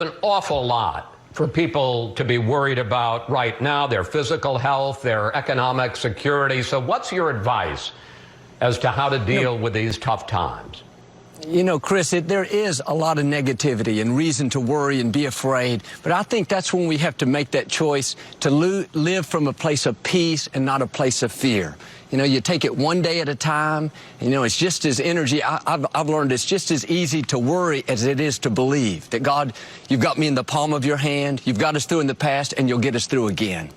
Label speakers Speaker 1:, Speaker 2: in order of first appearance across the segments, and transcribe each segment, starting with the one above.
Speaker 1: An awful lot for people to be worried about right now, their physical health, their economic security. So what's your advice as to how to deal with these tough times?
Speaker 2: You know, Chris, there is a lot of negativity and reason to worry and be afraid. But I think that's when we have to make that choice to live from a place of peace and not a place of fear. You know, you take it one day at a time. You know, it's just as I've learned it's just as easy to worry as it is to believe that God, you've got me in the palm of your hand. You've got us through in the past, and you'll get us through again.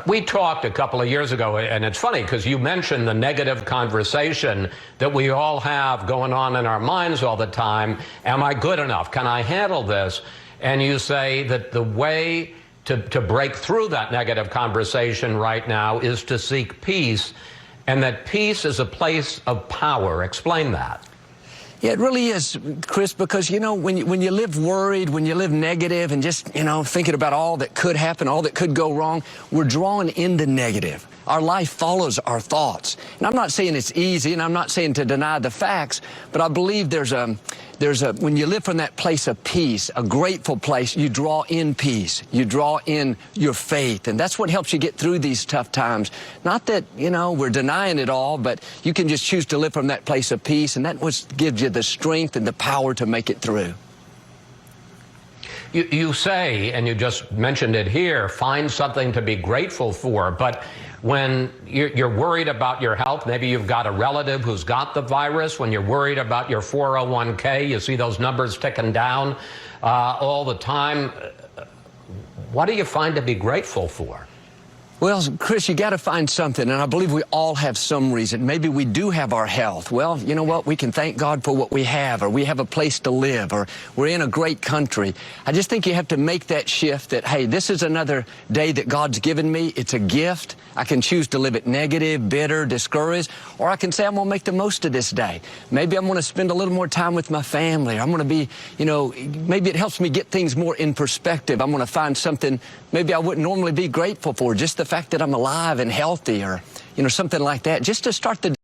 Speaker 1: We talked a couple of years ago, and it's funny because you mentioned the negative conversation that we all have going on in our minds all the time. Am I good enough? Can I handle this? And you say that the way to break through that negative conversation right now is to seek peace, and that peace is a place of power. Explain that.
Speaker 2: Yeah, it really is, Chris, because, you know, when you live worried, when you live negative and just, you know, thinking about all that could happen, all that could go wrong, we're drawn into negative. Our life follows our thoughts. And I'm not saying it's easy, and I'm not saying to deny the facts, but I believe when you live from that place of peace, a grateful place, you draw in peace. You draw in your faith. And that's what helps you get through these tough times. Not that, you know, we're denying it all, but you can just choose to live from that place of peace, and that's what gives you the strength and the power to make it through.
Speaker 1: You say, and you just mentioned it here, find something to be grateful for. But when you're worried about your health, maybe you've got a relative who's got the virus. When you're worried about your 401k, you see those numbers ticking down all the time. What do you find to be grateful for?
Speaker 2: Well, Chris, you got to find something, and I believe we all have some reason. Maybe we do have our health. Well, you know what? We can thank God for what we have, or we have a place to live, or we're in a great country. I just think you have to make that shift that, hey, this is another day that God's given me. It's a gift. I can choose to live it negative, bitter, discouraged, or I can say I'm going to make the most of this day. Maybe I'm going to spend a little more time with my family. I'm going to be, you know, maybe it helps me get things more in perspective. I'm going to find something maybe I wouldn't normally be grateful for, just the fact that I'm alive and healthy, or, you know, something like that, just to start the